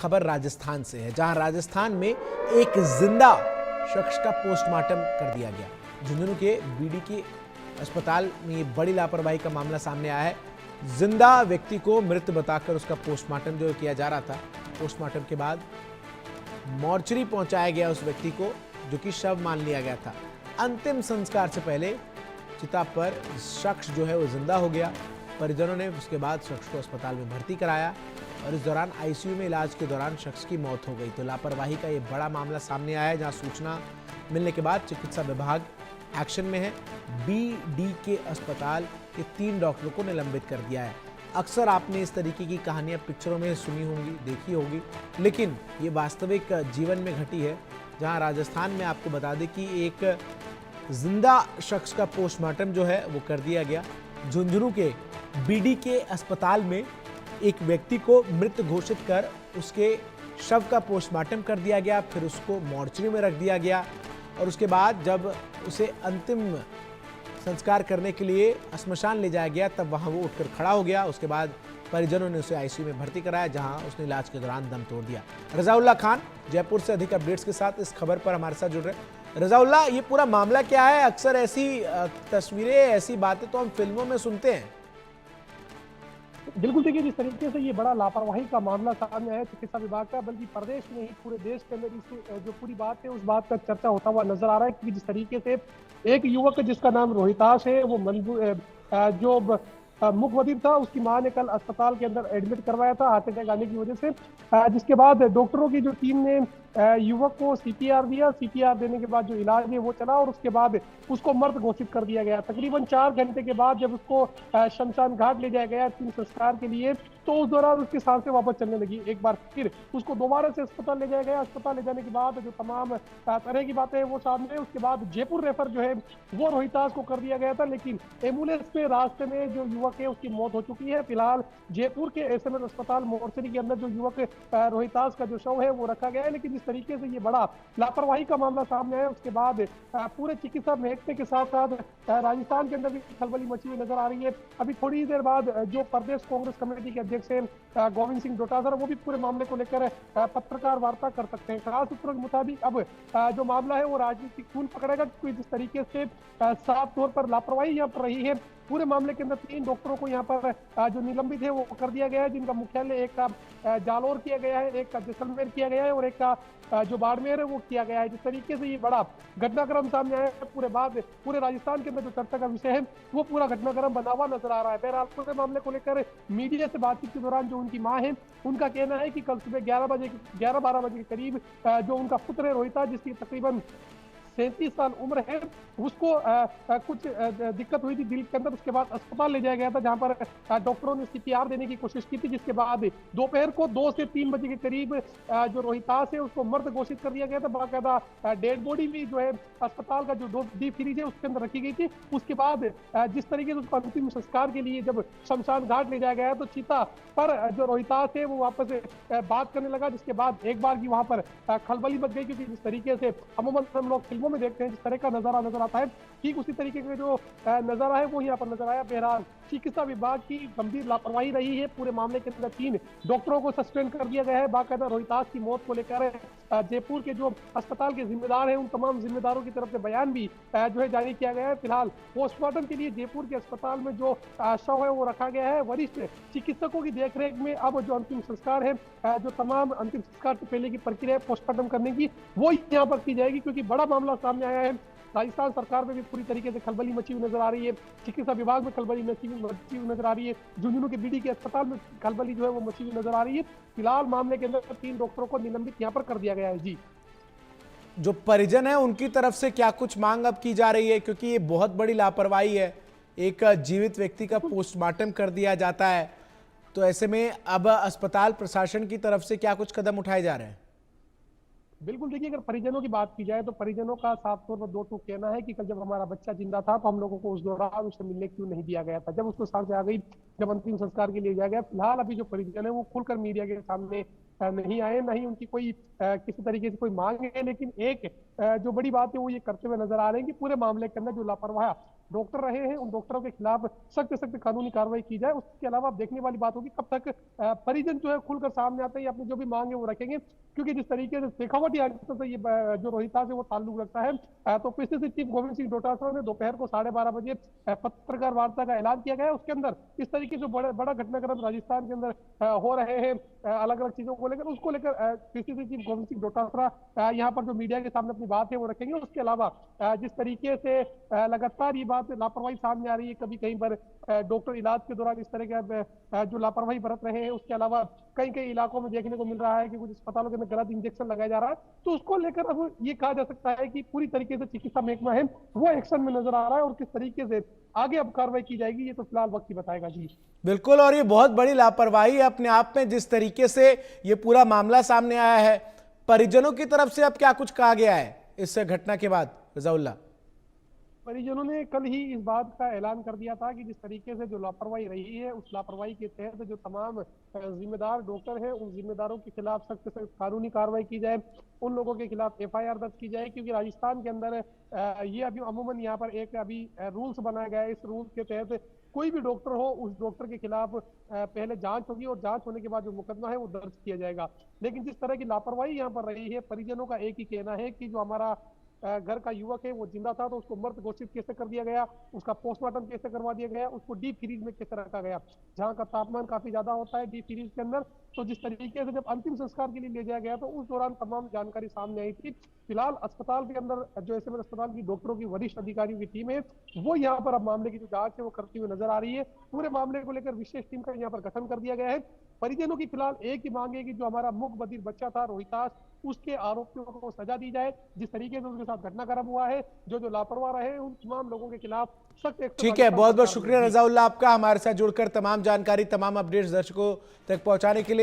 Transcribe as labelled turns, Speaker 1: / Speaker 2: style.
Speaker 1: खबर राजस्थान से है, जहां राजस्थान में एक जिंदा शख्स का पोस्टमार्टम कर दिया गया। झुंझुनू के बीडी के अस्पताल में ये बड़ी लापरवाही का मामला सामने आया है। जिंदा व्यक्ति को मृत बताकर उसका पोस्टमार्टम जो किया जा रहा था, पोस्टमार्टम के बाद मॉर्चरी पहुंचाया गया उस व्यक्ति को, जो कि शव मान लिया गया था। अंतिम संस्कार से पहले चिता पर शख्स जो है वो जिंदा हो गया। परिजनों ने उसके बाद शख्स को अस्पताल में भर्ती कराया और इस दौरान आईसीयू में इलाज के दौरान शख्स की मौत हो गई। तो लापरवाही का ये बड़ा मामला सामने आया है, जहां सूचना मिलने के बाद चिकित्सा विभाग एक्शन में है। बीडी के अस्पताल के 3 डॉक्टरों को निलंबित कर दिया है। अक्सर आपने इस तरीके की कहानियां पिक्चरों में सुनी होंगी, देखी होगी, लेकिन ये वास्तविक जीवन में घटी है, जहां राजस्थान में आपको बता दें कि एक जिंदा शख्स का पोस्टमार्टम जो है वो कर दिया गया। झुंझुनू के बीडी के अस्पताल में एक व्यक्ति को मृत घोषित कर उसके शव का पोस्टमार्टम कर दिया गया, फिर उसको मॉर्चरी में रख दिया गया और उसके बाद जब उसे अंतिम संस्कार करने के लिए श्मशान ले जाया गया, तब वहां वो उठकर खड़ा हो गया। उसके बाद परिजनों ने उसे आईसीयू में भर्ती कराया, जहां उसने इलाज के दौरान दम तोड़ दिया। रजाउल्ला खान जयपुर से अधिक अपडेट्स के साथ इस खबर पर हमारे साथ जुड़ रहे हैं। रजाउल्ला, ये पूरा मामला क्या है? अक्सर ऐसी तस्वीरें, ऐसी बातें तो हम फिल्मों में सुनते हैं।
Speaker 2: बिल्कुल, देखिए जिस तरीके से ये बड़ा लापरवाही का मामला सामने आया चिकित्सा विभाग का, बल्कि प्रदेश में ही पूरे देश के अंदर इस जो पूरी बात है उस बात का चर्चा होता हुआ नजर आ रहा है कि जिस तरीके से एक युवक जिसका नाम रोहिताश है, वो जो मुख्य बधिर था, उसकी मां ने कल अस्पताल के अंदर एडमिट करवाया था हार्ट अटैक आने की वजह से, जिसके बाद डॉक्टरों की जो टीम ने युवक को सीपीआर दिया। सीपीआर देने के बाद जो इलाज है वो चला और उसके बाद उसको मृत घोषित कर दिया गया। तकरीबन 4 घंटे के बाद जब उसको शमशान घाट ले जाया गया अंतिम संस्कार के लिए, तो उस दौरान उसकी सांसें वापस चलने लगी। एक बार फिर उसको दोबारा से अस्पताल ले जाया गया। अस्पताल ले जाने के बाद जो तमाम तरह की बातें हैं वो सामने, उसके बाद जयपुर रेफर जो है वो रोहितास को कर दिया गया था, लेकिन एम्बुलेंस में रास्ते में जो युवक है उसकी मौत हो चुकी है। फिलहाल जयपुर के एसएमएस अस्पताल मोर्चरी के अंदर जो युवक रोहितास का जो शव है वो रखा गया है। लेकिन जिस तरीके से ये बड़ा लापरवाही का मामला सामने आया, उसके बाद पूरे चिकित्सा महकमे के साथ साथ राजस्थान के अंदर भी खलबली मची हुई नजर आ रही है। अभी थोड़ी देर बाद जो प्रदेश कांग्रेस कमेटी के अध्यक्ष हैं गोविंद सिंह डोटासरा, वो भी पूरे मामले को लेकर पत्रकार वार्ता कर सकते हैं। खास सूत्रों के मुताबिक अब जो मामला है वो राजनीतिक खून पकड़ेगा, क्योंकि जिस तरीके से साफ तौर पर लापरवाही यहाँ पर रही है। पूरे मामले के अंदर 3 डॉक्टरों को यहाँ पर जो निलंबित है वो कर दिया गया है, जिनका मुख्यालय एक का जालौर किया गया है, एक का जैसलमेर किया गया है और एक का जो बाड़मेर है वो किया गया है। जिस तरीके से ये बड़ा घटनाक्रम सामने आया है, पूरे राजस्थान के अंदर जो चर्चा का विषय है वो पूरा घटनाक्रम बना हुआ नजर आ रहा है। बहरहाल पूरे मामले को लेकर मीडिया से बातचीत के दौरान जो उनकी मां है, उनका कहना है कि कल सुबह 11-12 बजे के करीब जो उनका पुत्र है रोहिता, जिसकी तकरीबन 37 साल उम्र है, उसको कुछ दिक्कत हुई थी दिल के अंदर। उसके बाद अस्पताल ले जाया गया था, जहां पर डॉक्टरों ने सीपीआर देने की कोशिश की थी, जिसके बाद दोपहर को 2 से 3 बजे के करीब जो रोहितास है उसको मृत घोषित कर दिया गया था। बाकायदा डेड बॉडी भी जो है अस्पताल का जो डीप फ्रीज है उसके अंदर रखी गई थी। उसके बाद जिस तरीके से उसको अंतिम संस्कार के लिए जब शमशान घाट ले जाया गया तो चिता पर जो रोहितास है वो वापस बात करने लगा, जिसके बाद एक बार की वहां पर खलबली मच गई, क्योंकि जिस तरीके से अमूमन हम लोग फिल्मों में देखते हैं जिस तरह का नजारा नजर आता है, ठीक उसी तरीके का जो नजारा है वो यहाँ पर नजर आया। बहरहाल चिकित्सा विभाग की गंभीर लापरवाही रही है। पूरे मामले के अंदर 3 डॉक्टरों को सस्पेंड कर दिया गया है। बाकायदा रोहितास की मौत को लेकर जयपुर के जो अस्पताल के जिम्मेदार हैं उन तमाम जिम्मेदारों की तरफ से बयान भी जो है जारी किया गया है। फिलहाल पोस्टमार्टम के लिए जयपुर के अस्पताल में जो शव है वो रखा गया है। वरिष्ठ चिकित्सकों की देखरेख में अब जो अंतिम संस्कार है, जो तमाम अंतिम संस्कार से पहले की प्रक्रिया है पोस्टमार्टम करने की, वो यहाँ पर की जाएगी, क्योंकि बड़ा मामला सामने आया है। राजस्थान सरकार में भी पूरी तरीके से खलबली मची हुई नजर आ रही है, चिकित्सा विभाग में खलबली मची हुई नजर आ रही है, झुंझुनू के बीडी के अस्पताल में खलबली जो है वो मची हुई नजर आ रही है। फिलहाल मामले के अंदर 3 डॉक्टरों को निलंबित यहाँ पर कर दिया गया है। जी,
Speaker 1: जो परिजन है उनकी तरफ से क्या कुछ मांग अब की जा रही है? क्योंकि ये बहुत बड़ी लापरवाही है, एक जीवित व्यक्ति का पोस्टमार्टम कर दिया जाता है, तो ऐसे में अब अस्पताल प्रशासन की तरफ से क्या कुछ कदम उठाए जा रहे हैं?
Speaker 2: बिल्कुल, देखिए अगर परिजनों की बात की जाए तो परिजनों का साफ तौर पर 2 टूक कहना है कि कल जब हमारा बच्चा जिंदा था तो हम लोगों को उस दौरान उससे मिलने क्यों नहीं दिया गया था, जब उसको सांसें आ गई, जब अंतिम संस्कार के लिए जाया गया। फिलहाल अभी जो परिजन है वो खुलकर मीडिया के सामने नहीं आए, ना ही उनकी कोई किसी तरीके से कोई मांग है। लेकिन एक जो बड़ी बात है वो ये करते हुए नजर आ रहे हैं कि पूरे मामले के अंदर जो डॉक्टर रहे हैं उन डॉक्टरों के खिलाफ सख्त से सख्त कानूनी कार्रवाई की जाए। उसके अलावा अब देखने वाली बात होगी कब तक परिजन जो है खुलकर सामने आते हैं या अपनी जो भी मांग है वो रखेंगे, क्योंकि जिस तरीके से शेखावटी आंचल से ये जो रोहितास है वो ताल्लुक रखता है, तो पीसीसी चीफ गोविंद सिंह डोटासरा ने दोपहर को 12:30 बजे पत्रकार वार्ता का ऐलान किया गया। उसके अंदर इस तरीके से बड़ा घटनाक्रम राजस्थान के अंदर हो रहे हैं अलग अलग चीजों को लेकर, उसको लेकर पीसीसी चीफ गोविंद सिंह डोटासरा यहाँ पर जो मीडिया के सामने अपनी बात है वो रखेंगे। उसके अलावा जिस तरीके से लगातार ये बात लापरवाही सामने आ रही है, कभी कहीं पर डॉक्टर इलाज के दौरान इस तरह के जो लापरवाही बरत रहे हैं, उसके अलावा कई कई इलाकों में देखने को मिल रहा है कि कुछ अस्पतालों के अंदर गलत इंजेक्शन लगाया जा रहा है, तो उसको लेकर अब ये कहा जा सकता है कि पूरी तरीके से चिकित्सा महकमा है वो एक्शन में नजर आ रहा है, और किस तरीके से आगे अब कार्रवाई की जाएगी ये तो फिलहाल वक्त ही बताएगा। जी
Speaker 1: बिल्कुल, और ये बहुत बड़ी लापरवाही है अपने आप में जिस तरीके से ये पूरा मामला सामने आया है। परिजनों की तरफ से अब क्या कुछ कहा गया है इस घटना के बाद रजाउल्लाह?
Speaker 2: परिजनों ने कल ही इस बात का ऐलान कर दिया था कि जिस तरीके से जो लापरवाही रही है उस लापरवाही के तहत जो तमाम जिम्मेदार डॉक्टर हैं उन जिम्मेदारों के खिलाफ सख्त से कानूनी कार्रवाई की जाए, उन लोगों के खिलाफ एफआईआर दर्ज की जाए, क्योंकि राजस्थान के अंदर ये अभी अमूमन यहाँ पर एक अभी रूल्स बनाया गया है। इस रूल के तहत कोई भी डॉक्टर हो उस डॉक्टर के खिलाफ पहले जांच होगी और जांच होने के बाद जो मुकदमा है वो दर्ज किया जाएगा। लेकिन जिस तरह की लापरवाही यहाँ पर रही है, परिजनों का एक ही कहना है कि जो हमारा घर का युवक है वो जिंदा था तो उसको मृत घोषित कैसे कर दिया गया, उसका पोस्टमार्टम कैसे करवा दिया गया, उसको डीप फ्रीज में कैसे रखा गया, जहाँ का तापमान काफी ज्यादा होता है डीप फ्रीज के अंदर। तो जिस तरीके से जब अंतिम संस्कार के लिए ले जाया गया तो उस दौरान तमाम जानकारी सामने आई थी। फिलहाल अस्पताल के अंदर जो एसएमएस अस्पताल की डॉक्टरों की वरिष्ठ अधिकारियों की टीम है वो यहाँ पर अब मामले की जो जांच है वो करती हुई नजर आ रही है। पूरे मामले को लेकर विशेष टीम का यहाँ पर गठन कर दिया गया है। परिजनों की फिलहाल एक ही मांग है कि जो हमारा मूक बधिर बच्चा था रोहितास, उसके आरोपियों को सजा दी जाए। जिस तरीके से उनके साथ घटनाक्रम हुआ है, जो लापरवाह रहे उन तमाम लोगों के खिलाफ सख्त एक्शन।
Speaker 1: ठीक है, बहुत बहुत शुक्रिया रजाउल्लाह आपका हमारे साथ जुड़कर तमाम जानकारी तमाम अपडेट्स दर्शकों तक पहुंचाने के लिए।